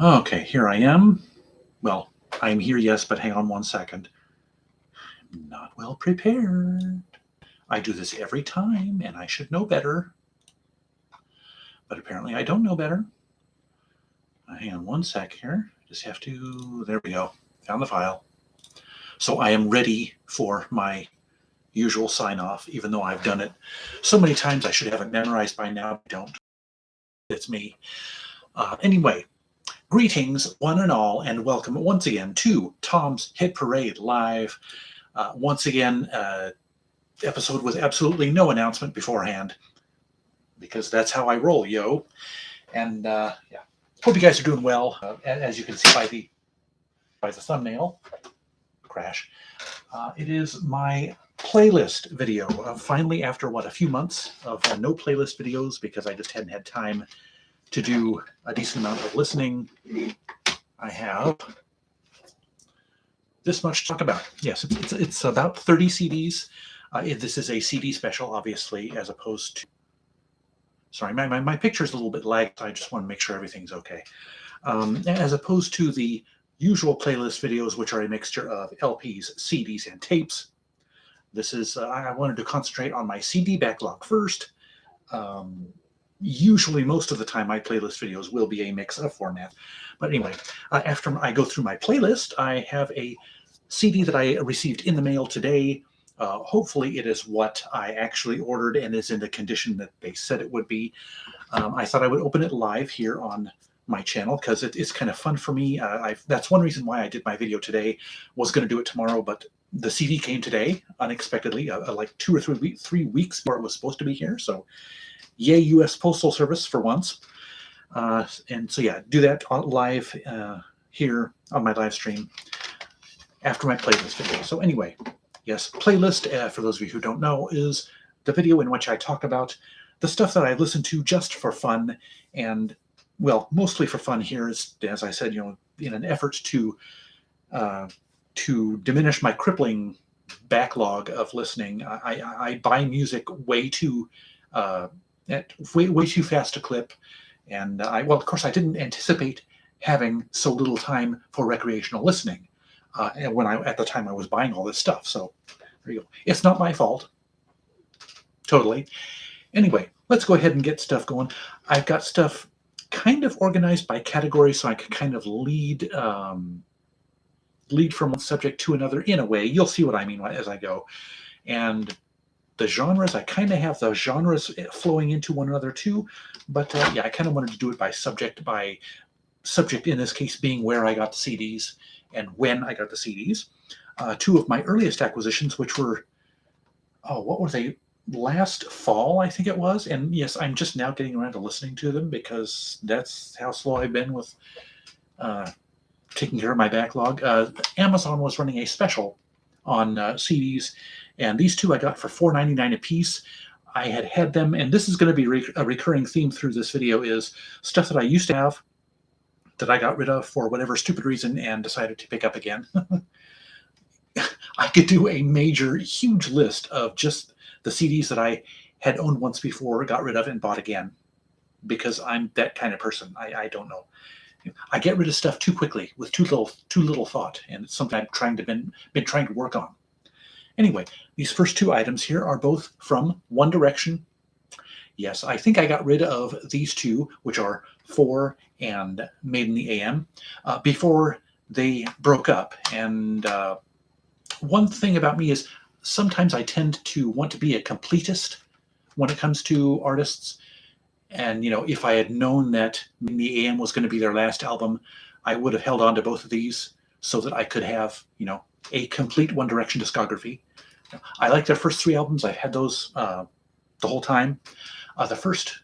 Okay, here I am. Well, I'm here, yes, but hang on one second. I'm not well prepared. I do this every time, and I should know better. But apparently I don't know better. Hang on one sec here. Just have to... There we go. Found the file. So I am ready for my usual sign-off, even though I've done it so many times I should have it memorized by now. I don't. It's me. Anyway, greetings, one and all, and welcome once again to Tom's Hit Parade Live. Once again, episode with absolutely no announcement beforehand, because that's how I roll, yo. And yeah, hope you guys are doing well. As you can see by the thumbnail, crash. It is my playlist video. Finally, after what, a few months of no playlist videos, because I just hadn't had time to do a decent amount of listening, I have this much to talk about. Yes, it's about 30 CDs. This is a CD special, obviously, as opposed to... Sorry, my picture's a little bit lagged. So I just want to make sure everything's okay. As opposed to the usual playlist videos, which are a mixture of LPs, CDs, and tapes. This is, I wanted to concentrate on my CD backlog first. Usually, most of the time, my playlist videos will be a mix of format. But anyway, after I go through my playlist, I have a CD that I received in the mail today. Hopefully it is what I actually ordered and is in the condition that they said it would be. I thought I would open it live here on my channel because it's kind of fun for me. That's one reason why I did my video today. Was going to do it tomorrow, but the CD came today unexpectedly, like 2 or 3 weeks before it was supposed to be here. So yay, U.S. Postal Service for once. And so yeah, do that live here on my live stream after my playlist video. So anyway, yes, playlist, for those of you who don't know, is the video in which I talk about the stuff that I listen to just for fun, and, well, mostly for fun here, is, as I said, in an effort to diminish my crippling backlog of listening. I buy music way too at way too fast a clip, and well, of course, I didn't anticipate having so little time for recreational listening. And at the time I was buying all this stuff. So there you go. It's not my fault. Totally. Anyway, let's go ahead and get stuff going. I've got stuff kind of organized by category, so I can kind of lead from one subject to another in a way. You'll see what I mean as I go. And the genres, I kind of have the genres flowing into one another too. But yeah, I kind of wanted to do it by subject in this case being where I got the CDs and when I got the CDs. 2 of my earliest acquisitions, which were, what were they? Last fall, I think it was. And yes, I'm just now getting around to listening to them because that's how slow I've been with taking care of my backlog. Amazon was running a special on CDs, and these 2 I got for $4.99 a piece. I had them, and this is going to be a recurring theme through this video, is stuff that I used to have that I got rid of for whatever stupid reason and decided to pick up again. I could do a major, huge list of just the CDs that I had owned once before, got rid of, and bought again, because I'm that kind of person. I don't know. I get rid of stuff too quickly with too little thought, and it's something I've been trying to work on. Anyway, these first 2 items here are both from One Direction. Yes, I think I got rid of these 2, which are 4 and Made in the AM, before they broke up. And one thing about me is sometimes I tend to want to be a completist when it comes to artists. And, if I had known that Made in the AM was going to be their last album, I would have held on to both of these so that I could have, a complete One Direction discography. I like their first 3 albums. I've had those the whole time. The first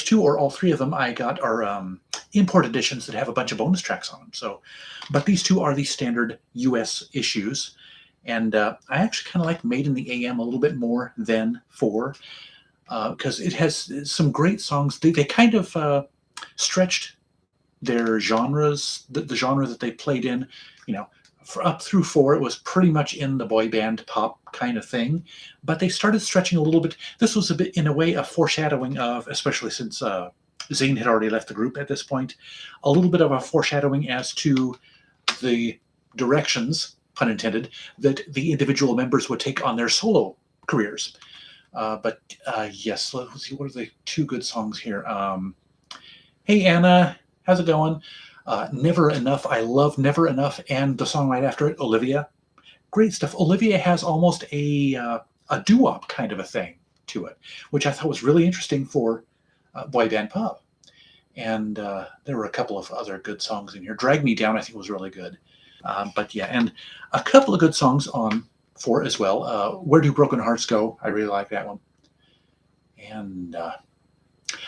2 or all 3 of them I got are import editions that have a bunch of bonus tracks on them. So, but these 2 are the standard US issues, and I actually kind of like Made in the AM a little bit more than 4, because it has some great songs. They kind of stretched their genres, the genre that they played in. For up through 4, it was pretty much in the boy band pop kind of thing, but they started stretching a little bit. This was a bit, in a way, a foreshadowing of, especially since Zane had already left the group at this point. A little bit of a foreshadowing as to the directions, pun intended, that the individual members would take on their solo careers. Yes, let's see, what are the two good songs here? Hey Anna, how's it going? Never Enough, I love Never Enough, and the song right after it, Olivia. Great stuff. Olivia has almost a doo-wop kind of a thing to it, which I thought was really interesting for boy band pop. And there were a couple of other good songs in here. Drag Me Down, I think, was really good. But yeah, and a couple of good songs on 4 as well. Where Do Broken Hearts Go? I really like that one. And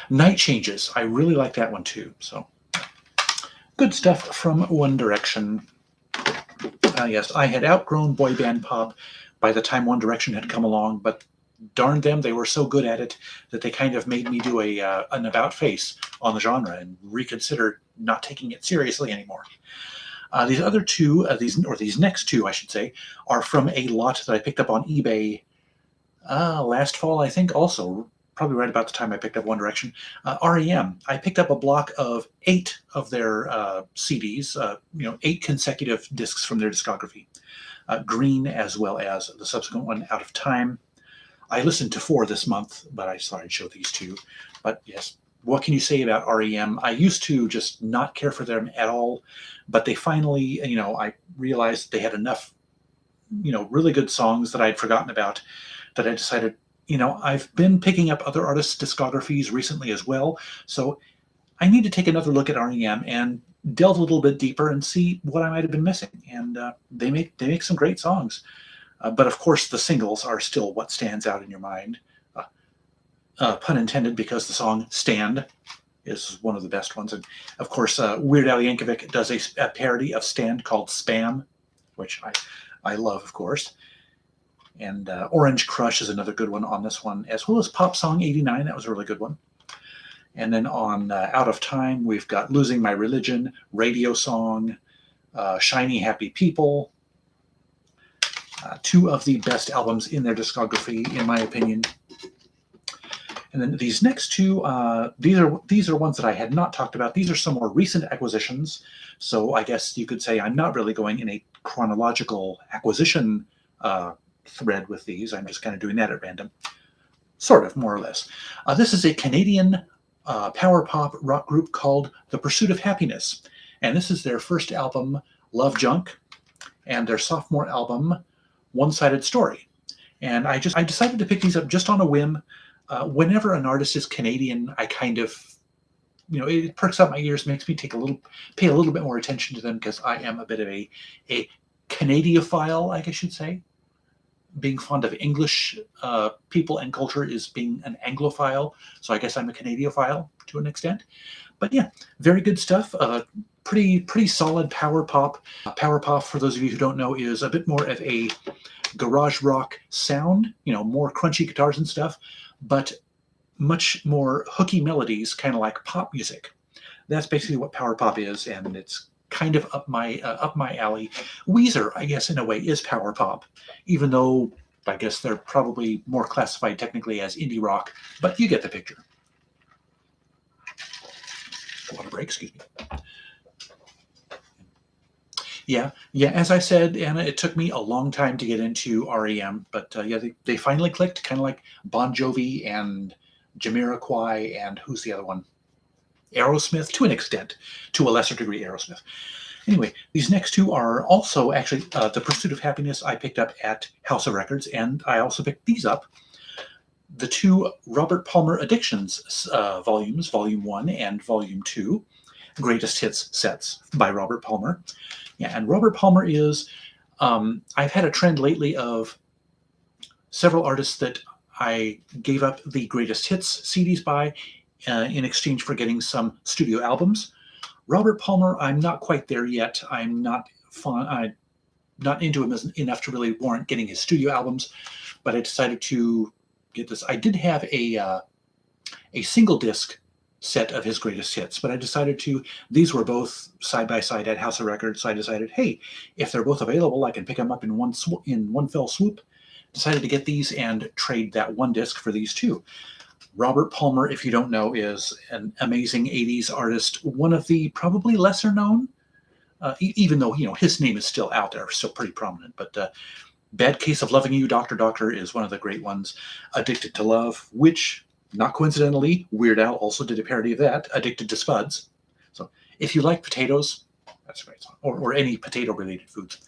Night Changes, I really like that one too. So good stuff from One Direction. Yes, I had outgrown boy band pop by the time One Direction had come along, but darn them, they were so good at it that they kind of made me do an about face on the genre and reconsider not taking it seriously anymore. These other two, these next two, I should say, are from a lot that I picked up on eBay last fall, I think, also probably right about the time I picked up One Direction. REM. I picked up a block of 8 of their CDs, 8 consecutive discs from their discography. Green, as well as the subsequent one, Out of Time. I listened to 4 this month, but I thought I'd show these 2. But yes, what can you say about REM? I used to just not care for them at all, but they finally, I realized they had enough, really good songs that I'd forgotten about that I decided, I've been picking up other artists' discographies recently as well, so I need to take another look at REM and delve a little bit deeper and see what I might have been missing. And they make some great songs. But of course, the singles are still what stands out in your mind. Pun intended, because the song Stand is one of the best ones. And of course, Weird Al Yankovic does a parody of Stand called Spam, which I love, of course. And Orange Crush is another good one on this one, as well as Pop Song 89. That was a really good one. And then on Out of Time, we've got Losing My Religion, Radio Song, Shiny Happy People. 2 of the best albums in their discography, in my opinion. And then these next 2, these are ones that I had not talked about. These are some more recent acquisitions. So I guess you could say I'm not really going in a chronological acquisition thread with these. I'm just kind of doing that at random. Sort of, more or less. This is a Canadian power pop rock group called The Pursuit of Happiness. And this is their first album, Love Junk, and their sophomore album, One-Sided Story. And I decided to pick these up just on a whim. Whenever an artist is Canadian, I kind of, it perks up my ears, makes me pay a little bit more attention to them, because I am a bit of a Canadiophile, I guess you'd say. Being fond of English people and culture is being an Anglophile, so I guess I'm a Canadiophile to an extent. But yeah, very good stuff. Pretty solid power pop. Power pop, for those of you who don't know, is a bit more of a garage rock sound, more crunchy guitars and stuff, but much more hooky melodies, kind of like pop music. That's basically what power pop is, and it's kind of up my alley. Weezer, I guess, in a way, is power pop, even though I guess they're probably more classified technically as indie rock, but you get the picture. Water break, excuse me. Yeah, as I said, Anna, it took me a long time to get into REM, but yeah, they finally clicked, kind of like Bon Jovi and Jamiroquai, and who's the other one? Aerosmith, to an extent, to a lesser degree, Aerosmith. Anyway, these next 2 are also actually The Pursuit of Happiness I picked up at House of Records, and I also picked these up. The 2 Robert Palmer Addictions volumes, Volume 1 and Volume 2, Greatest Hits sets by Robert Palmer. Yeah, and Robert Palmer is, I've had a trend lately of several artists that I gave up the Greatest Hits CDs by in exchange for getting some studio albums. Robert Palmer, I'm not quite there yet. I'm not into him enough to really warrant getting his studio albums, but I decided to get this. I did have a single disc set of his greatest hits, but I decided these were both side by side at House of Records, so I decided, hey, if they're both available, I can pick them up in one fell swoop. Decided to get these and trade that one disc for these 2. Robert Palmer, if you don't know, is an amazing 80s artist, one of the probably lesser known, even though, his name is still out there, still pretty prominent. But Bad Case of Loving You, Doctor Doctor is one of the great ones. Addicted to Love, which, not coincidentally, Weird Al also did a parody of that, Addicted to Spuds. So if you like potatoes, that's a great song, or any potato-related foods.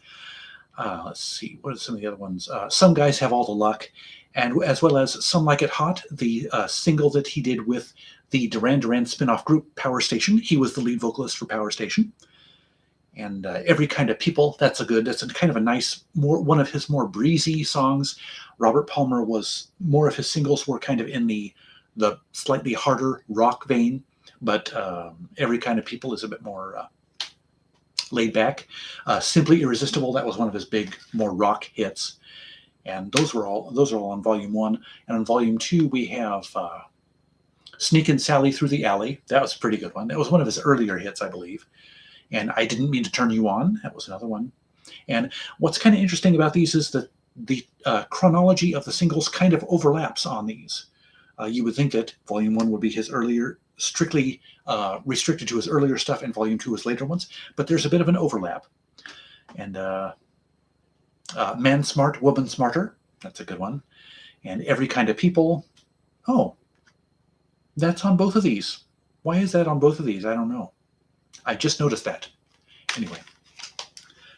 Let's see, what are some of the other ones? Some Guys Have All the Luck, and as well as Some Like It Hot, the single that he did with the Duran Duran spin-off group Power Station. He was the lead vocalist for Power Station. And Every Kind of People, that's a kind of a nice, one of his more breezy songs. Robert Palmer was, more of his singles were kind of in the slightly harder rock vein, but Every Kind of People is a bit more laid back. Simply Irresistible, that was one of his big, more rock hits. And those are all on Volume 1. And on Volume 2, we have Sneakin' Sally Through the Alley. That was a pretty good one. That was one of his earlier hits, I believe. And I Didn't Mean to Turn You On. That was another one. And what's kind of interesting about these is that the chronology of the singles kind of overlaps on these. You would think that Volume 1 would be his earlier, strictly restricted to his earlier stuff, and Volume 2 his later ones, but there's a bit of an overlap. And Man Smart, Woman Smarter, that's a good one. And Every Kind of People, oh, that's on both of these. Why is that on both of these? I don't know. I just noticed that. Anyway,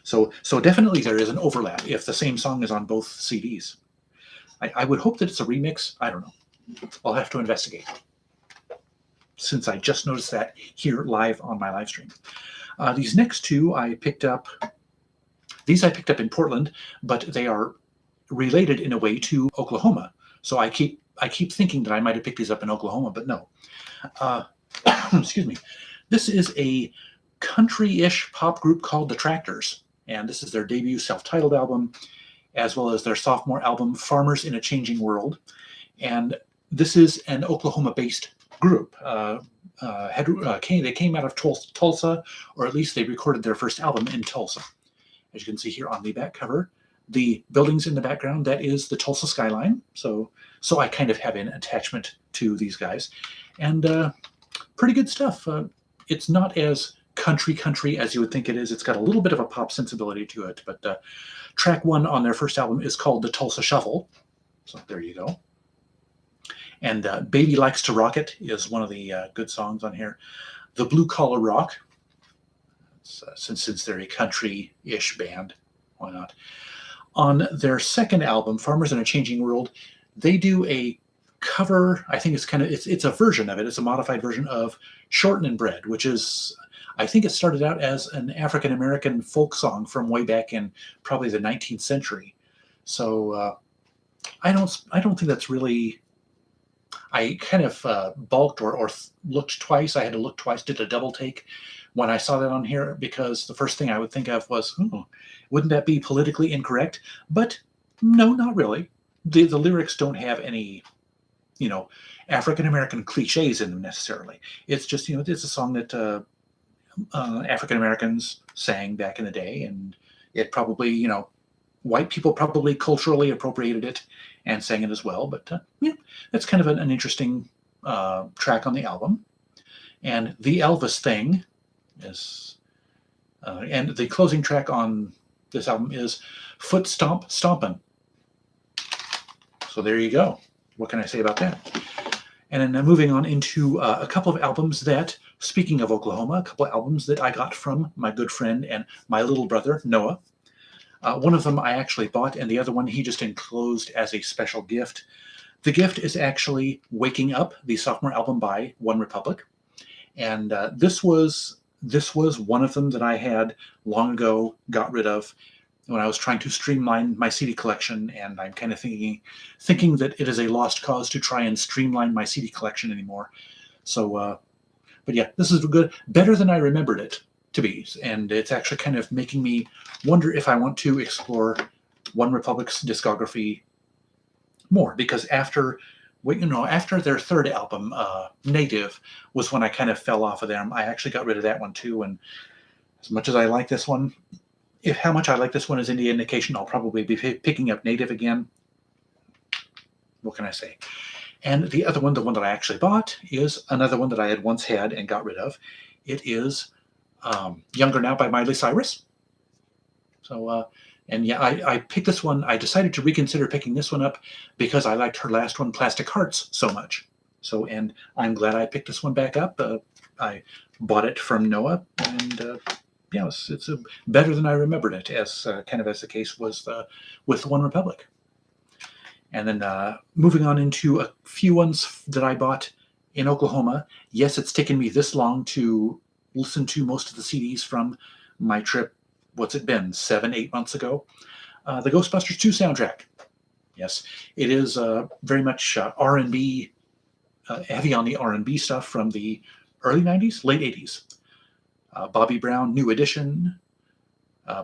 so definitely there is an overlap if the same song is on both CDs. I would hope that it's a remix. I don't know. I'll have to investigate, since I just noticed that here live on my live stream. These next two I picked up. These I picked up in Portland, but they are related in a way to Oklahoma. So I keep thinking that I might have picked these up in Oklahoma, but no. Excuse me. This is a country-ish pop group called The Tractors, and this is their debut self-titled album, as well as their sophomore album, Farmers in a Changing World. And this is an Oklahoma-based group. They came out of Tulsa, or at least they recorded their first album in Tulsa. As you can see here on the back cover, the buildings in the background, that is the Tulsa skyline. So I kind of have an attachment to these guys. And pretty good stuff. It's not as country as you would think it is. It's got a little bit of a pop sensibility to it. But track 1 on their first album is called The Tulsa Shuffle. So there you go. And Baby Likes to Rock It is one of the good songs on here. The Blue Collar Rock, since they're a country-ish band, why not? On their second album, Farmers in a Changing World, they do a cover. I think it's a version of it. It's a modified version of Shortin' and Bread, which is, I think it started out as an African-American folk song from way back in probably the 19th century. So I don't think that's really. I kind of balked or looked twice. I had to look twice, did a double take when I saw that on here, because the first thing I would think of was, wouldn't that be politically incorrect? But no, not really. The lyrics don't have any, African-American cliches in them necessarily. It's just, it's a song that African-Americans sang back in the day, and it probably, white people probably culturally appropriated it and sang it as well. But that's kind of an interesting track on the album. And The Elvis Thing is, and the closing track on this album is Foot Stomp Stompin'. So there you go. What can I say about that? And then moving on into a couple of albums that, speaking of Oklahoma, a couple of albums that I got from my good friend and my little brother, Noah. One of them I actually bought, and the other one he just enclosed as a special gift. The gift is actually Waking Up, the sophomore album by One Republic. And this was one of them that I had long ago, got rid of when I was trying to streamline my CD collection, and I'm kind of thinking that it is a lost cause to try and streamline my CD collection anymore. So, but yeah, this is good, better than I remembered it to be, and it's actually kind of making me wonder if I want to explore One Republic's discography more, because after their third album, Native, was when I kind of fell off of them. I actually got rid of that one too, and as much as I like this one, how much I like this one is any indication, I'll probably be picking up Native again. What can I say? And the other one, the one that I actually bought, is another one that I had once had and got rid of. It is Younger Now by Miley Cyrus. So, and yeah, I picked this one. I decided to reconsider picking this one up because I liked her last one, Plastic Hearts, so much. So, and I'm glad I picked this one back up. I bought it from Noah, and yeah, it's better than I remembered it, as kind of as the case was with One Republic. And then moving on into a few ones that I bought in Oklahoma. Yes, it's taken me this long to listen to most of the CDs from my trip. What's it been, 7, 8 months ago? The Ghostbusters 2 soundtrack. Yes, it is very much R&B, heavy on the R&B stuff from the early 90s, late 80s. Bobby Brown, New Edition.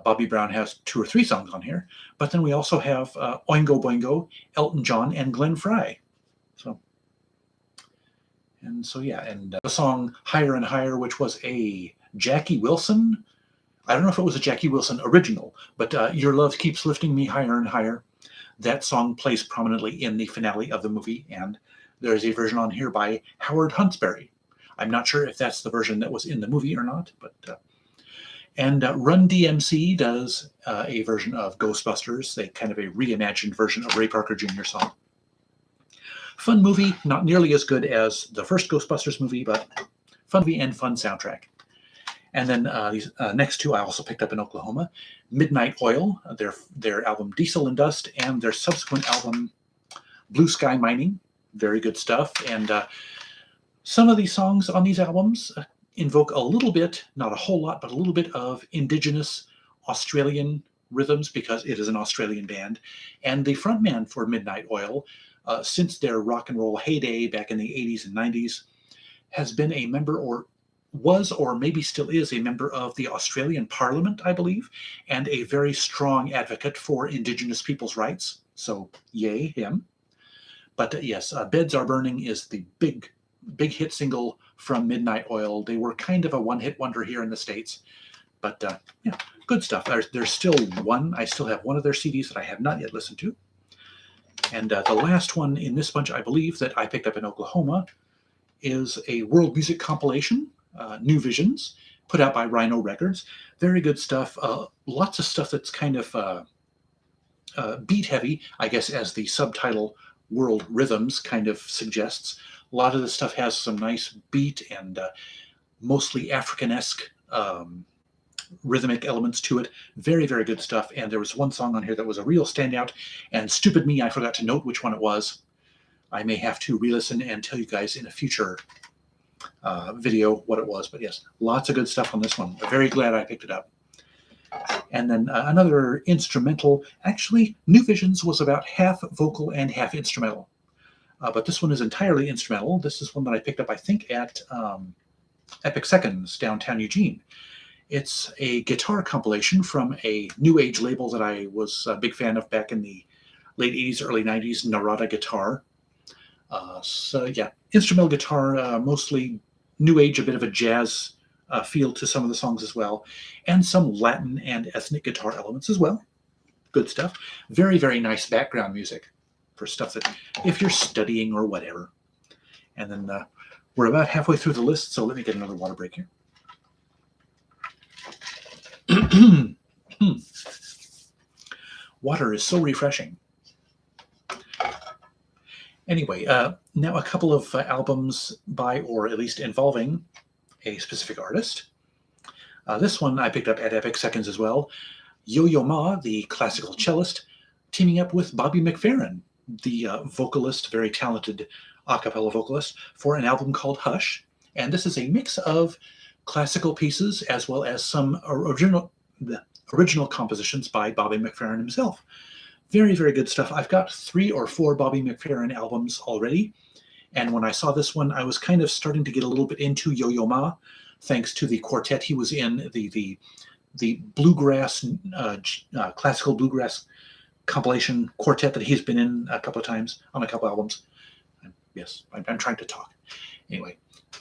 Bobby Brown has 2 or 3 songs on here, but then we also have Oingo Boingo, Elton John, and Glenn Frey. So yeah, and the song Higher and Higher, which was a Jackie Wilson. I don't know if it was a Jackie Wilson original, but Your Love Keeps Lifting Me Higher and Higher. That song plays prominently in the finale of the movie, and there's a version on here by Howard Huntsberry. I'm not sure if that's the version that was in the movie or not, but and Run DMC does a version of Ghostbusters, a kind of a reimagined version of Ray Parker Jr. song. Fun movie, not nearly as good as the first Ghostbusters movie, but fun movie and fun soundtrack. And then these next two I also picked up in Oklahoma. Midnight Oil, their album Diesel and Dust, and their subsequent album Blue Sky Mining. Very good stuff. And some of these songs on these albums invoke a little bit, not a whole lot, but a little bit of indigenous Australian rhythms because it is an Australian band. And the frontman for Midnight Oil, since their rock and roll heyday back in the 80s and 90s, has been a member, or was, or maybe still is, a member of the Australian Parliament, I believe, and a very strong advocate for Indigenous people's rights. So, yay, him. But yes, Beds Are Burning is the big hit single from Midnight Oil. They were kind of a one-hit wonder here in the States. But yeah, good stuff. There's still one. I still have one of their CDs that I have not yet listened to. And the last one in this bunch, I believe, that I picked up in Oklahoma is a world music compilation, New Visions, put out by Rhino Records. Very good stuff. Lots of stuff that's kind of beat heavy, I guess, as the subtitle World Rhythms kind of suggests. A lot of this stuff has some nice beat and mostly African-esque rhythmic elements to it. Very, very good stuff. And there was one song on here that was a real standout, and stupid me, I forgot to note which one it was. I may have to re-listen and tell you guys in a future video what it was. But yes, lots of good stuff on this one. I'm very glad I picked it up. And then another instrumental. Actually, New Visions was about half vocal and half instrumental. But this one is entirely instrumental. This is one that I picked up, I think, at Epic Seconds, downtown Eugene. It's a guitar compilation from a new age label that I was a big fan of back in the late 80s, early 90s, Narada Guitar. So yeah, instrumental guitar, mostly new age, a bit of a jazz feel to some of the songs as well, and some Latin and ethnic guitar elements as well. Good stuff. Very, very nice background music for stuff that if you're studying or whatever. And then we're about halfway through the list, so let me get another water break here. Water is so refreshing. Anyway, now a couple of albums by, or at least involving, a specific artist. This one I picked up at Epic Seconds as well. Yo-Yo Ma, the classical cellist, teaming up with Bobby McFerrin, the vocalist, very talented a cappella vocalist, for an album called Hush. And this is a mix of classical pieces as well as some original compositions by Bobby McFerrin himself. Very, very good stuff. I've got 3 or 4 Bobby McFerrin albums already. And when I saw this one, I was kind of starting to get a little bit into Yo-Yo Ma, thanks to the quartet he was in, the bluegrass, classical bluegrass compilation quartet that he's been in a couple of times on a couple albums. Yes, I'm trying to talk. Anyway,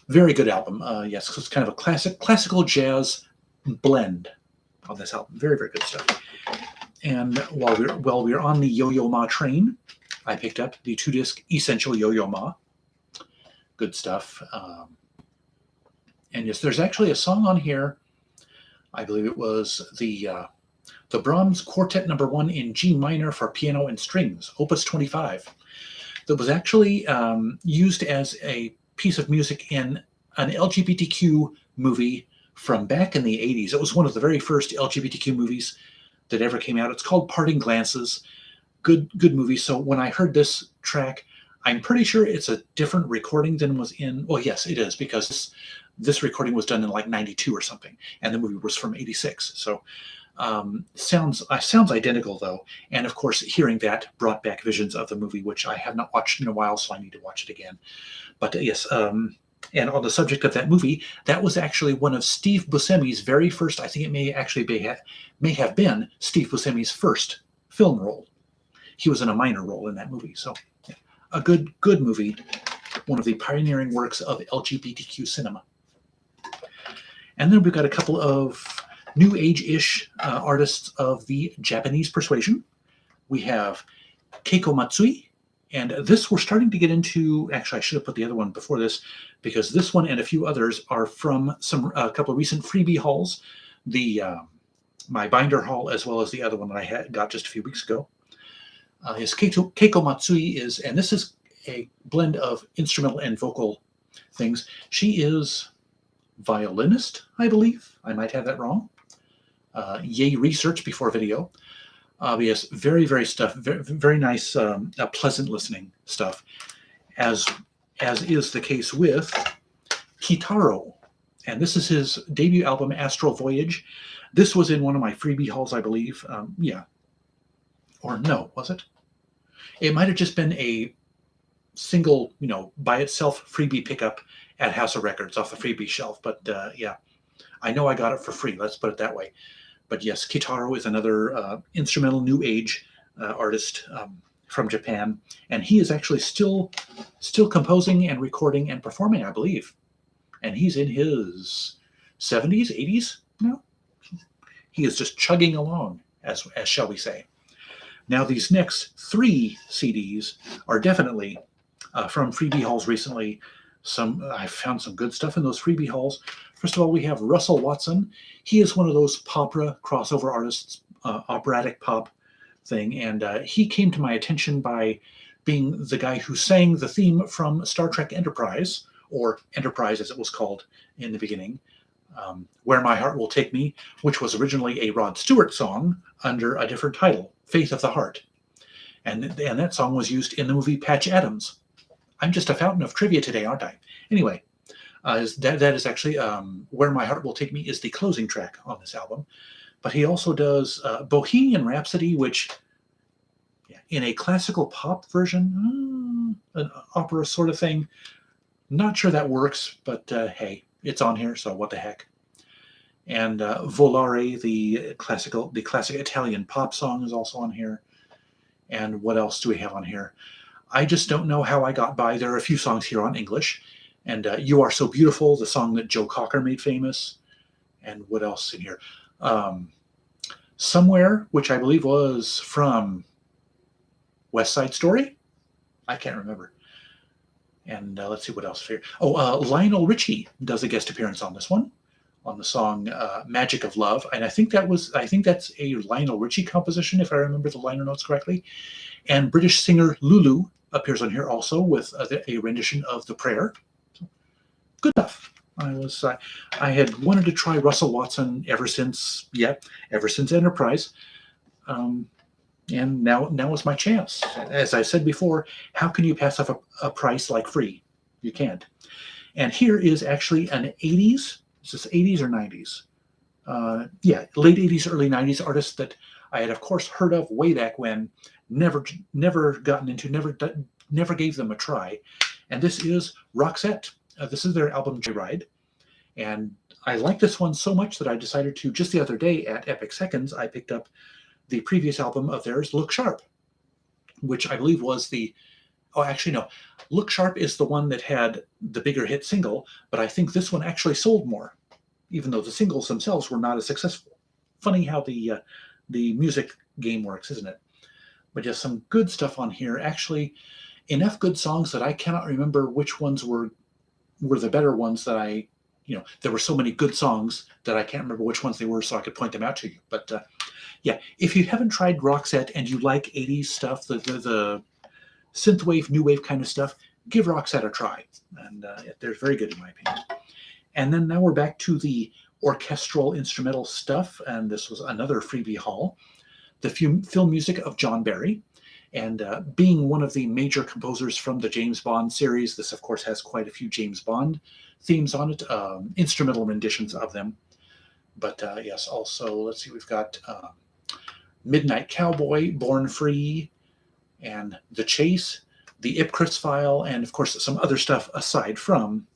very good album. Yes, it's kind of a classical jazz blend on this album. Very, very good stuff. And while we're on the Yo-Yo Ma train, I picked up the 2-disc Essential Yo-Yo Ma. Good stuff. And yes, there's actually a song on here. I believe it was the Brahms Quartet No. 1 in G minor for piano and strings, Opus 25. That was actually used as a piece of music in an LGBTQ movie from back in the 80s. It was one of the very first LGBTQ movies that ever came out. It's called Parting Glances. Good movie. So when I heard this track, I'm pretty sure it's a different recording than was in. Well, yes, it is, because this recording was done in like 92 or something, and the movie was from 86. So sounds identical though. And of course, hearing that brought back visions of the movie, which I have not watched in a while, so I need to watch it again. But yes, and on the subject of that movie, that was actually one of Steve Buscemi's very first. I think it may have been Steve Buscemi's first film role. He was in a minor role in that movie. So yeah, a good movie, one of the pioneering works of LGBTQ cinema. And then we've got a couple of new age-ish artists of the Japanese persuasion. We have Keiko Matsui, and this we're starting to get into. Actually, I should have put the other one before this, because this one and a few others are from a couple of recent freebie hauls. My binder haul, as well as the other one that I got just a few weeks ago. Keiko Matsui is, and this is a blend of instrumental and vocal things. She is violinist, I believe. I might have that wrong. Yay research before video. Yes, very very nice, pleasant listening stuff. As is the case with Kitaro, and this is his debut album, Astral Voyage. This was in one of my freebie hauls, I believe. Yeah, or no, was it? It might have just been a single, by itself freebie pickup at House of Records off the freebie shelf. But yeah, I know I got it for free. Let's put it that way. But yes, Kitaro is another instrumental new age artist from Japan, and he is actually still composing and recording and performing, I believe. And he's in his 70s, 80s now. He is just chugging along, as shall we say. Now, these next 3 CDs are definitely from freebie hauls recently. I found some good stuff in those freebie hauls. First of all, we have Russell Watson. He is one of those opera crossover artists, operatic pop thing, and he came to my attention by being the guy who sang the theme from Star Trek Enterprise, or Enterprise as it was called in the beginning, Where My Heart Will Take Me, which was originally a Rod Stewart song under a different title, Faith of the Heart. And that song was used in the movie Patch Adams. I'm just a fountain of trivia today, aren't I? Anyway, that is actually Where My Heart Will Take Me is the closing track on this album. But he also does Bohemian Rhapsody, which, in a classical pop version, an opera sort of thing. Not sure that works, but hey, it's on here, so what the heck. And Volare, the classic Italian pop song, is also on here. And what else do we have on here? I just don't know how I got by. There are a few songs here on English. And You Are So Beautiful, the song that Joe Cocker made famous. And what else in here? Somewhere, which I believe was from West Side Story? I can't remember. And let's see what else here. Lionel Richie does a guest appearance on this one, on the song Magic of Love. And I think that's a Lionel Richie composition, if I remember the liner notes correctly. And British singer Lulu appears on here also with a rendition of The Prayer. So, good stuff. I had wanted to try Russell Watson ever since Enterprise. And now is my chance. As I said before, how can you pass up a price like free? You can't. And here is actually an 80s, is this 80s or 90s? Late 80s, early 90s artist that I had, of course, heard of way back when, never gotten into, never gave them a try. And this is Roxette. This is their album Joyride. And I like this one so much that I decided to, just the other day at Epic Seconds, I picked up the previous album of theirs, Look Sharp, which I believe was Look Sharp is the one that had the bigger hit single, but I think this one actually sold more, even though the singles themselves were not as successful. Funny how the music game works, isn't it? But just some good stuff on here. Actually, enough good songs that I cannot remember which ones were the better ones that there were so many good songs that I can't remember which ones they were, so I could point them out to you. But yeah, if you haven't tried Roxette and you like 80s stuff, the synthwave, new wave kind of stuff, give Roxette a try. And they're very good in my opinion. And then now we're back to the orchestral instrumental stuff, and this was another freebie haul. The film music of John Barry. And being one of the major composers from the James Bond series, this of course has quite a few James Bond themes on it, instrumental renditions of them. But yes, also, let's see, we've got Midnight Cowboy, Born Free, and The Chase, The Ipcris File, and of course some other stuff aside from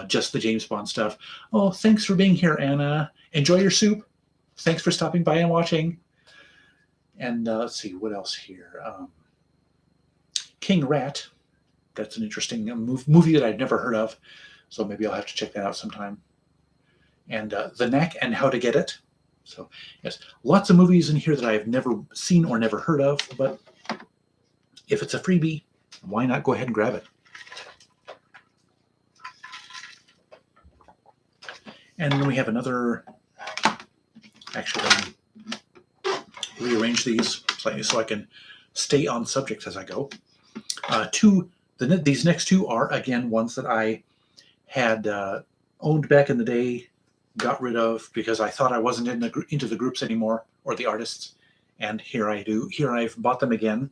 just the James Bond stuff. Oh, thanks for being here, Anna. Enjoy your soup. Thanks for stopping by and watching. And let's see, what else here? King Rat. That's an interesting movie that I'd never heard of, so maybe I'll have to check that out sometime. And The Knack and How to Get It. So, yes, lots of movies in here that I've never seen or never heard of, but if it's a freebie, why not go ahead and grab it? And then we have another, actually, rearrange these slightly so I can stay on subject as I go. These next two are, again, ones that I had owned back in the day, got rid of because I thought I wasn't into the groups anymore or the artists. And here I do. Here I've bought them again.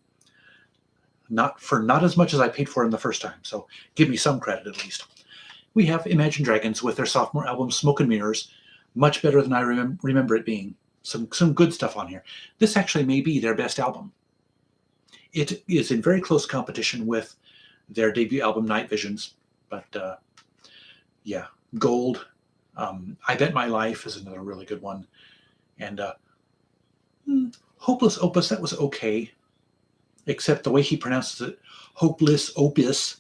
Not as much as I paid for them the first time. So give me some credit at least. We have Imagine Dragons with their sophomore album, Smoke and Mirrors. Much better than I remember it being. Some good stuff on here. This actually may be their best album. It is in very close competition with their debut album, Night Visions. But yeah, Gold. I Bet My Life is another really good one. And Hopeless Opus, that was okay. Except the way he pronounces it, Hopeless Opus.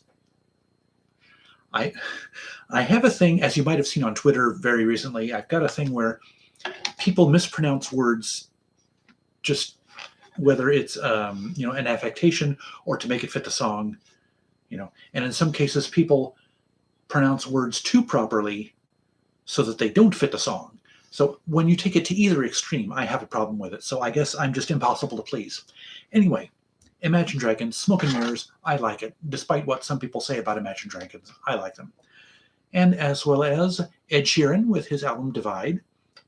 I have a thing, as you might have seen on Twitter very recently, I've got a thing where people mispronounce words, just whether it's an affectation or to make it fit the song, and in some cases people pronounce words too properly so that they don't fit the song. So when you take it to either extreme, I have a problem with it. So I guess I'm just impossible to please. Anyway, Imagine Dragons, Smoke and Mirrors, I like it. Despite what some people say about Imagine Dragons, I like them. And as well as Ed Sheeran with his album Divide.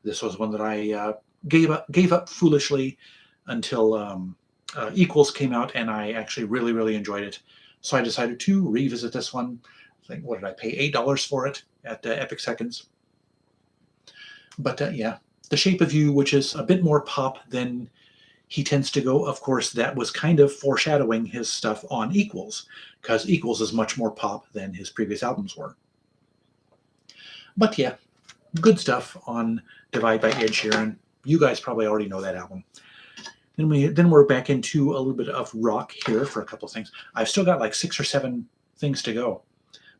This was one that I gave up foolishly until Equals came out, and I actually really, really enjoyed it. So I decided to revisit this one. I think, what did I pay? $8 for it at Epic Seconds. But yeah, The Shape of You, which is a bit more pop than he tends to go. Of course, that was kind of foreshadowing his stuff on Equals, because Equals is much more pop than his previous albums were. But yeah, good stuff on Divide by Ed Sheeran. You guys probably already know that album. Then we're back into a little bit of rock here for a couple of things. I've still got like 6 or 7 things to go,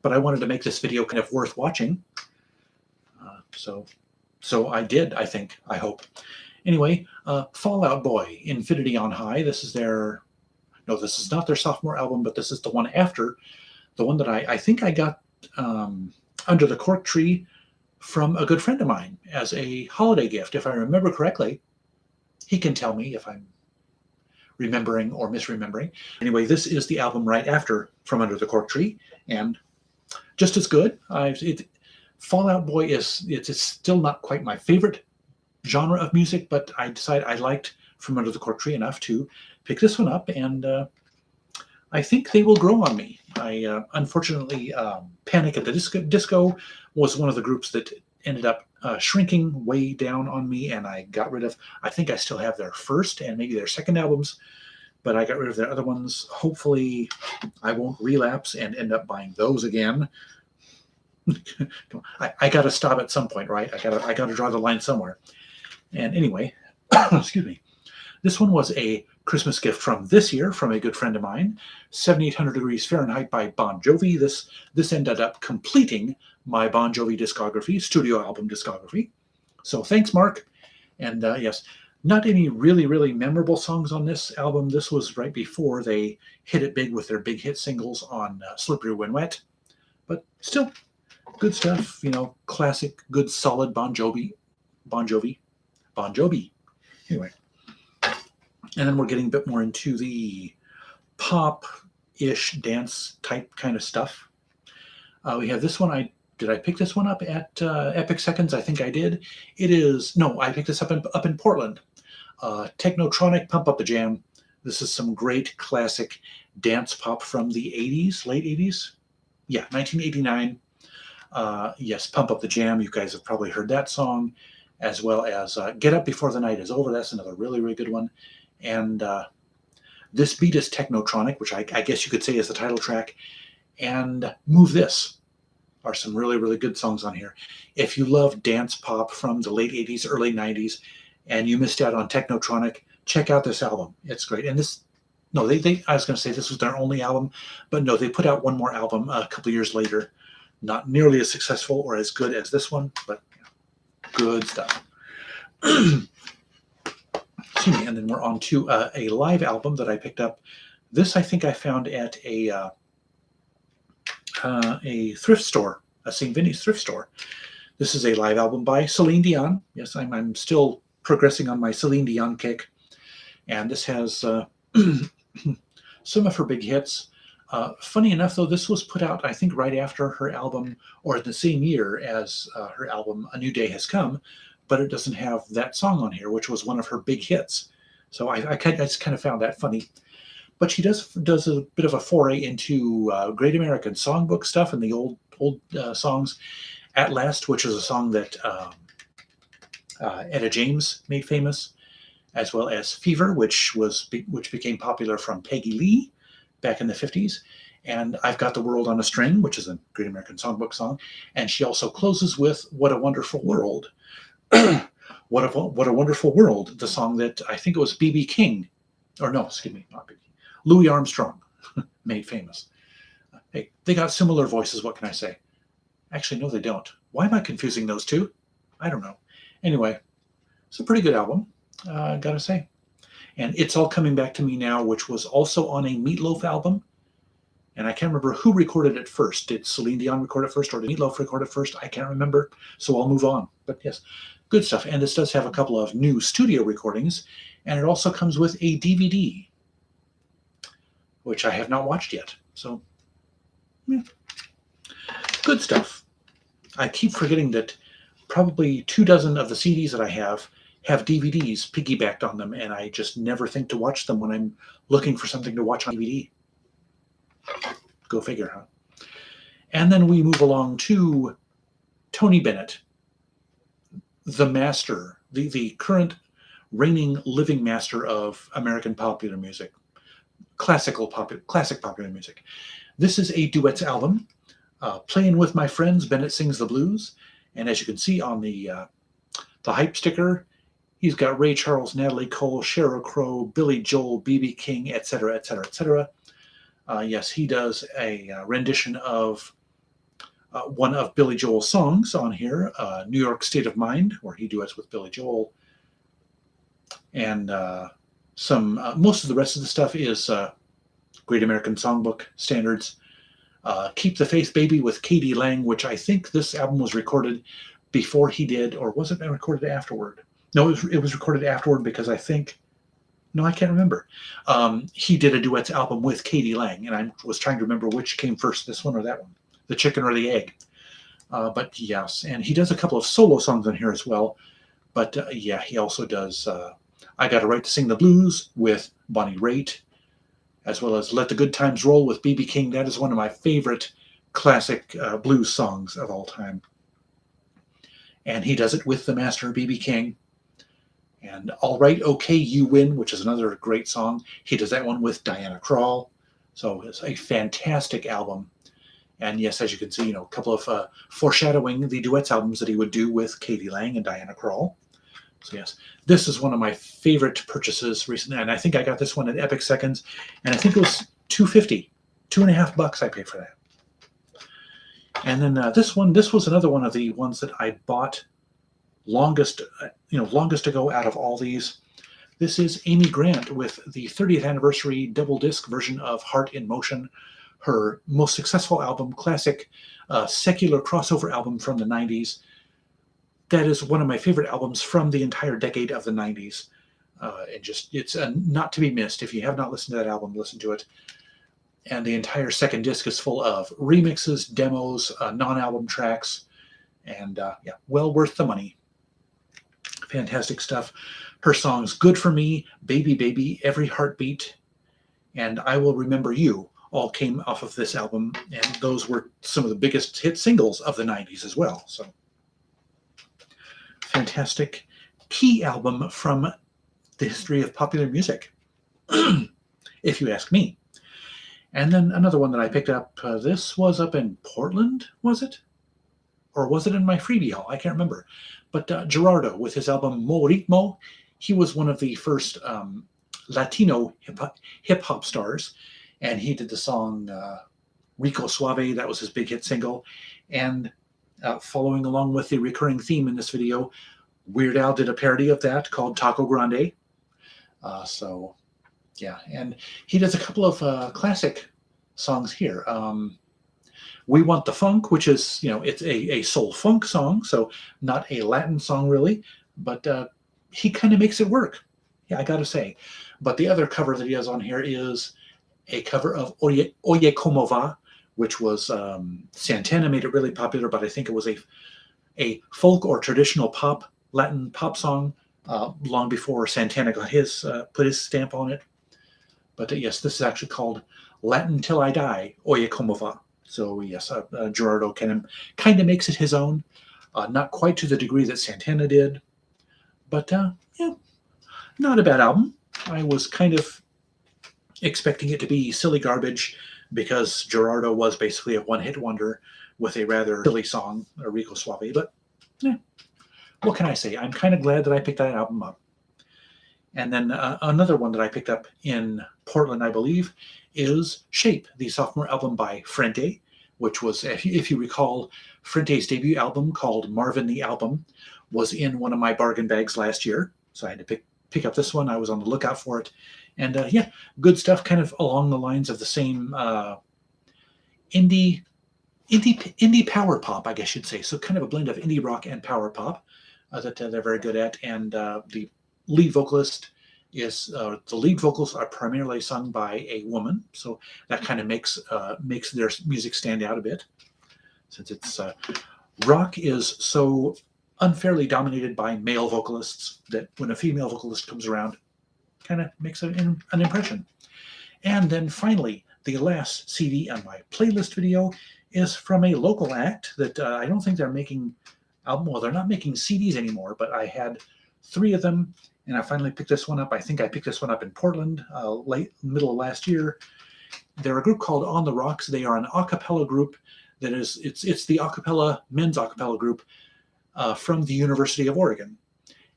but I wanted to make this video kind of worth watching. So I did, I think, I hope. Anyway, Fall Out Boy, Infinity on High. This is this is not their sophomore album, but this is the one after, the one that I think I got under the cork tree from a good friend of mine as a holiday gift, if I remember correctly. He can tell me if I'm remembering or misremembering. Anyway, this is the album right after From Under the Cork Tree, and just as good. Fall Out Boy it's still not quite my favorite genre of music, but I decided I liked From Under the Cork Tree enough to pick this one up, and I think they will grow on me. I unfortunately, Panic at the Disco was one of the groups that ended up shrinking way down on me, and I got rid of, I think I still have their first and maybe their second albums, but I got rid of their other ones. Hopefully I won't relapse and end up buying those again. I got to stop at some point, right? I got to draw the line somewhere. And anyway, excuse me. This one was a Christmas gift from this year from a good friend of mine, 7800 Degrees Fahrenheit by Bon Jovi. This ended up completing my Bon Jovi discography, studio album discography. So thanks, Mark. And yes, Not any really memorable songs on this album. This was right before they hit it big with their big hit singles on Slippery When Wet, but still good stuff. Classic, good, solid Bon Jovi. Bon Jovi. Bon Jovi. Anyway, and then we're getting a bit more into the pop-ish dance type kind of stuff. We have this one. Did I pick this one up at Epic Seconds? I think I did. It is no, I picked this up in Portland. Technotronic Pump Up the Jam. This is some great classic dance pop from the 80s, late 80s. Yeah, 1989. Yes, Pump Up the Jam. You guys have probably heard that song, as well as Get Up Before the Night Is Over. That's another really good one. And This Beat is Technotronic, which I guess you could say is the title track. And Move This are some really good songs on here. If you love dance pop from the late 80s, early 90s, and you missed out on Technotronic, check out this album. It's great. And this, no, I was going to say this was their only album, but no, they put out one more album a couple years later. Not nearly as successful or as good as this one, but good stuff. Excuse me. And then we're on to a live album that I picked up. This I think I found at a thrift store, a St. Vinny's thrift store. This is a live album by Celine Dion. Yes, I'm still progressing on my Celine Dion kick. And this has some of her big hits. Funny enough, though, this was put out, I think, right after her album, or the same year as her album, A New Day Has Come, but it doesn't have that song on here, which was one of her big hits. So I just kind of found that funny. But she does a bit of a foray into Great American Songbook stuff and the old songs. At Last, which is a song that Etta James made famous, as well as Fever, which became popular from Peggy Lee back in the 50s. And I've Got the World on a String, which is a Great American Songbook song. And she also closes with What a Wonderful World. What a Wonderful World, the song that I think it was B.B. King, or no, excuse me, not B.B. Louis Armstrong made famous. Hey, they got similar voices, what can I say? Actually, no, they don't. Why am I confusing those two? I don't know. Anyway, it's a pretty good album, gotta say. And It's All Coming Back to Me Now, which was also on a Meatloaf album. And I can't remember who recorded it first. Did Celine Dion record it first or did Meatloaf record it first? I can't remember, so I'll move on. But yes, good stuff. And this does have a couple of new studio recordings. And it also comes with a DVD, which I have not watched yet. So, yeah. Good stuff. I keep forgetting that probably 24 of the CDs that I have DVDs piggybacked on them, and I just never think to watch them when I'm looking for something to watch on DVD. Go figure, huh? And then we move along to Tony Bennett, the master, the current reigning living master of American popular music, classic popular music. This is a duets album. Playing with My Friends, Bennett Sings the Blues. And as you can see on the hype sticker, he's got Ray Charles, Natalie Cole, Sheryl Crow, Billy Joel, B.B. King, etc., etc., etc. Yes, he does a rendition of one of Billy Joel's songs on here, New York State of Mind, where he duets with Billy Joel. And most of the rest of the stuff is Great American Songbook standards. Keep the Faith Baby with K.D. Lang, which I think this album was recorded before he did, or was it recorded afterward? No, it was recorded afterward because I think, no, I can't remember. He did a duets album with K.D. Lang, and I was trying to remember which came first, this one or that one, the chicken or the egg. But yes, and he does a couple of solo songs on here as well. But yeah, he also does I Got a Right to Sing the Blues with Bonnie Raitt, as well as Let the Good Times Roll with B.B. King. That is one of my favorite classic blues songs of all time. And he does it with the master B.B. King. And All Right, Okay, You Win, which is another great song. He does that one with Diana Krall. So it's a fantastic album. And yes, as you can see, a couple of foreshadowing the duets albums that he would do with K.D. Lang and Diana Krall. So yes, this is one of my favorite purchases recently, and I think I got this one at Epic Seconds, and I think it was $2.50, $2.50 I paid for that. And then this was another one of the ones that I bought longest ago out of all these. This is Amy Grant with the 30th anniversary double disc version of Heart in Motion, her most successful album, classic secular crossover album from the 90s. That is one of my favorite albums from the entire decade of the 90s. It's not to be missed. If you have not listened to that album, listen to it. And the entire second disc is full of remixes, demos, non-album tracks, and yeah, well worth the money. Fantastic stuff. Her songs Good For Me, Baby Baby, Every Heartbeat, and I Will Remember You all came off of this album, and those were some of the biggest hit singles of the 90s as well. So fantastic key album from the history of popular music, if you ask me. And then another one that I picked up, this was up in Portland, was it? Or was it in my freebie haul? I can't remember. But Gerardo, with his album Mo Ritmo, he was one of the first Latino hip-hop stars, and he did the song Rico Suave. That was his big hit single. And following along with the recurring theme in this video, Weird Al did a parody of that called Taco Grande. So, yeah, and he does a couple of classic songs here. We Want the Funk, which is, it's a soul funk song, so not a Latin song really, but he kind of makes it work. Yeah, I gotta say. But the other cover that he has on here is a cover of Oye Como Va, which was Santana made it really popular, but I think it was a folk or traditional pop, Latin pop song long before Santana got his put his stamp on it. But yes, this is actually called Latin Till I Die, Oye Como Va. So yes, Gerardo kind of makes it his own, not quite to the degree that Santana did, but yeah, not a bad album. I was kind of expecting it to be silly garbage because Gerardo was basically a one-hit wonder with a rather silly song, Rico Suave, but yeah, what can I say? I'm kind of glad that I picked that album up. And then another one that I picked up in Portland, I believe, is Shape, the sophomore album by Frente, which was, if you recall, Frente's debut album called Marvin the Album was in one of my bargain bags last year. So I had to pick up this one. I was on the lookout for it. And yeah, good stuff, kind of along the lines of the same indie power pop, I guess you'd say. So kind of a blend of indie rock and power pop that they're very good at. And the lead vocalist is the lead vocals are primarily sung by a woman, so that kind of makes their music stand out a bit, since it's rock is so unfairly dominated by male vocalists that when a female vocalist comes around, kind of makes an impression. And then finally, the last CD on my playlist video is from a local act that I don't think they're making album. Well, they're not making CDs anymore, but I had 3 of them. And I finally picked this one up. I think I picked this one up in Portland, middle of last year. They're a group called On the Rocks. They are an a cappella group that is, it's the men's a cappella group from the University of Oregon.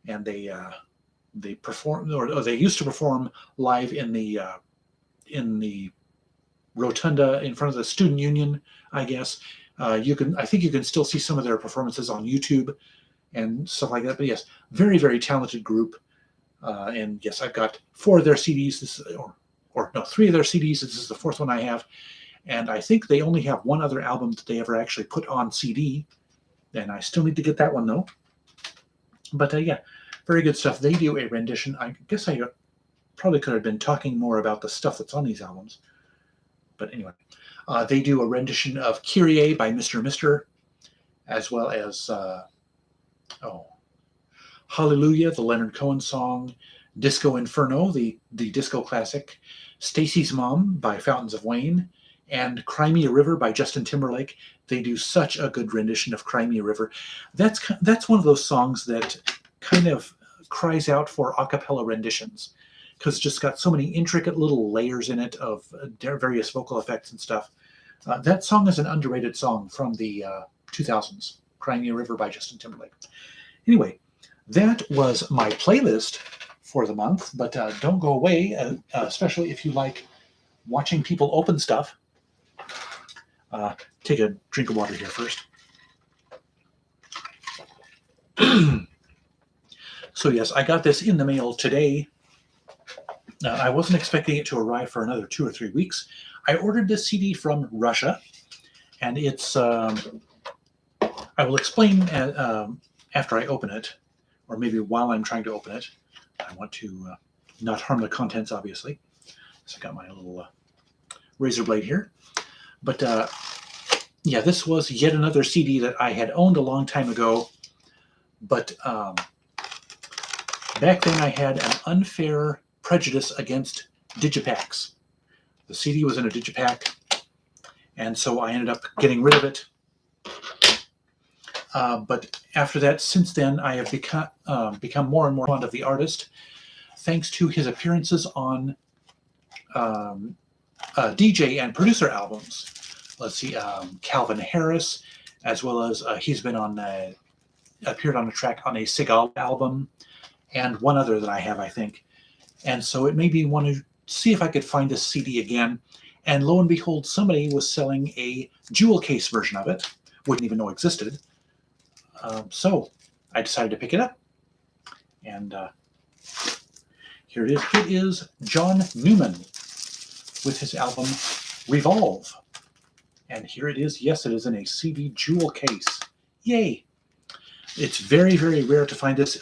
And they perform, or they used to perform live in the rotunda in front of the student union, I guess. I think you can still see some of their performances on YouTube and stuff like that. But yes, very, very talented group. And yes, I've got 4 of their CDs, 3 of their CDs. This is the 4th one I have. And I think they only have one other album that they ever actually put on CD. And I still need to get that one, though. But yeah, very good stuff. They do a rendition. I guess I probably could have been talking more about the stuff that's on these albums. But anyway, they do a rendition of Kyrie by Mr. Mister, as well as, Hallelujah, the Leonard Cohen song, Disco Inferno, the disco classic, Stacy's Mom by Fountains of Wayne, and Cry Me a River by Justin Timberlake. They do such a good rendition of Cry Me a River. That's one of those songs that kind of cries out for a cappella renditions, because it's just got so many intricate little layers in it of various vocal effects and stuff. That song is an underrated song from the 2000s, Cry Me a River by Justin Timberlake. Anyway, that was my playlist for the month, but don't go away, especially if you like watching people open stuff. Take a drink of water here first. So yes, I got this in the mail today, I wasn't expecting it to arrive for another 2 or 3 weeks. I ordered this CD from Russia, and it's, I will explain after I open it, or maybe while I'm trying to open it. I want to not harm the contents, obviously. So I got my little razor blade here. But yeah, this was yet another CD that I had owned a long time ago. But back then I had an unfair prejudice against digipacks. The CD was in a digipack, and so I ended up getting rid of it. But after that, since then, I have become more and more fond of the artist, thanks to his appearances on DJ and producer albums. Let's see, Calvin Harris, as well as he's been on, appeared on a track on a Seagal album, and one other that I have, I think. And so it made me want to see if I could find this CD again. And lo and behold, somebody was selling a jewel case version of it, wouldn't even know existed. So I decided to pick it up. And here it is. It is John Newman with his album Revolve. And here it is. Yes, it is in a CD jewel case. Yay! It's very, very rare to find this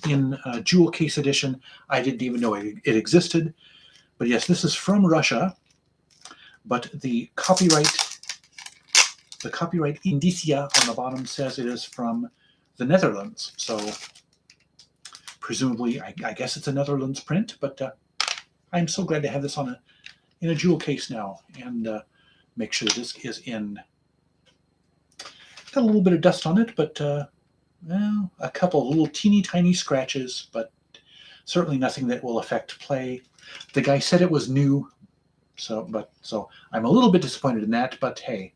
in a jewel case edition. I didn't even know it existed. But yes, this is from Russia. But the copyright indicia on the bottom says it is from the Netherlands. So presumably, I guess it's a Netherlands print. But I'm so glad to have this in a jewel case now, and make sure the disc is in. Got a little bit of dust on it, but well, a couple of little teeny tiny scratches, but certainly nothing that will affect play. The guy said it was new, so I'm a little bit disappointed in that. But hey,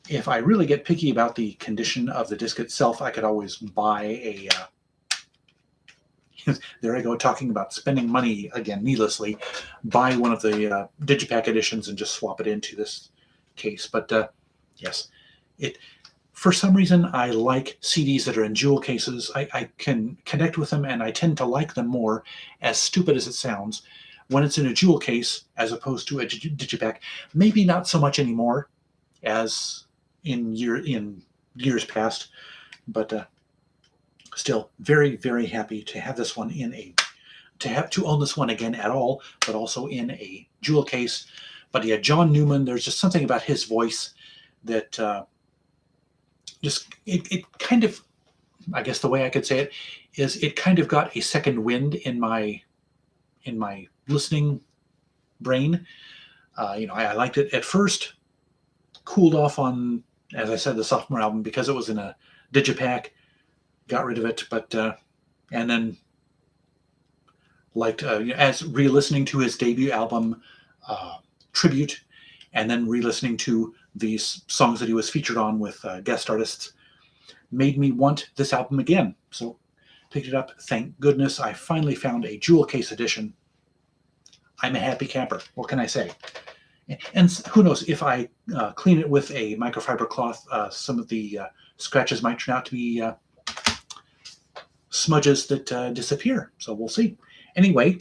if I really get picky about the condition of the disc itself, I could always buy a. There I go, talking about spending money again needlessly. Buy one of the Digipack editions and just swap it into this case. But yes, for some reason I like CDs that are in jewel cases. I can connect with them, and I tend to like them more, as stupid as it sounds, when it's in a jewel case as opposed to a Digipack. Maybe not so much anymore as in years past, but still very, very happy to have this one to own this one again at all, but also in a jewel case. But yeah, John Newman, there's just something about his voice that it kind of, I guess the way I could say it is, it kind of got a second wind in my listening brain. I liked it at first, cooled off on, as I said, the sophomore album because it was in a digipack. Got rid of it, but and then liked as re-listening to his debut album Tribute, and then re-listening to these songs that he was featured on with guest artists, made me want this album again. So picked it up. Thank goodness I finally found a jewel case edition. I'm a happy camper. What can I say? And who knows, if I clean it with a microfiber cloth, some of the scratches might turn out to be smudges that disappear. So we'll see. Anyway,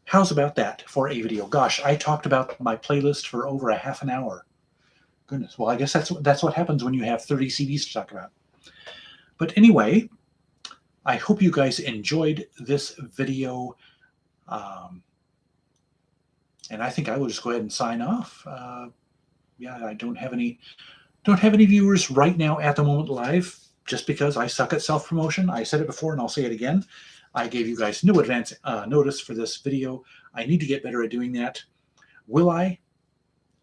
how's about that for a video? Gosh, I talked about my playlist for over a half an hour. Goodness. Well, I guess that's what happens when you have 30 CDs to talk about. But anyway, I hope you guys enjoyed this video. And I think I will just go ahead and sign off. Yeah, I don't have any viewers right now at the moment live, just because I suck at self-promotion. I said it before and I'll say it again. I gave you guys no advance notice for this video. I need to get better at doing that. Will I?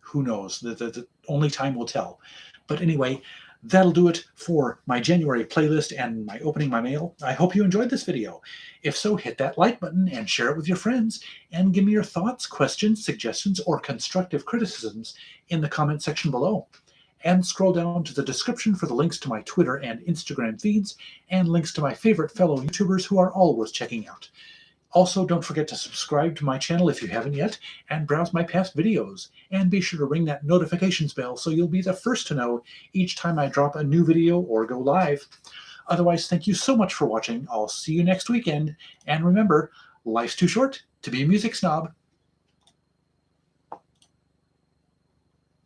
Who knows? The only time will tell. But anyway, that'll do it for my January playlist and my opening my mail. I hope you enjoyed this video. If so, hit that like button and share it with your friends, and give me your thoughts, questions, suggestions, or constructive criticisms in the comment section below. And scroll down to the description for the links to my Twitter and Instagram feeds, and links to my favorite fellow YouTubers who are all worth checking out. Also, don't forget to subscribe to my channel if you haven't yet, and browse my past videos. And be sure to ring that notifications bell so you'll be the first to know each time I drop a new video or go live. Otherwise, thank you so much for watching. I'll see you next weekend. And remember, life's too short To be a music snob,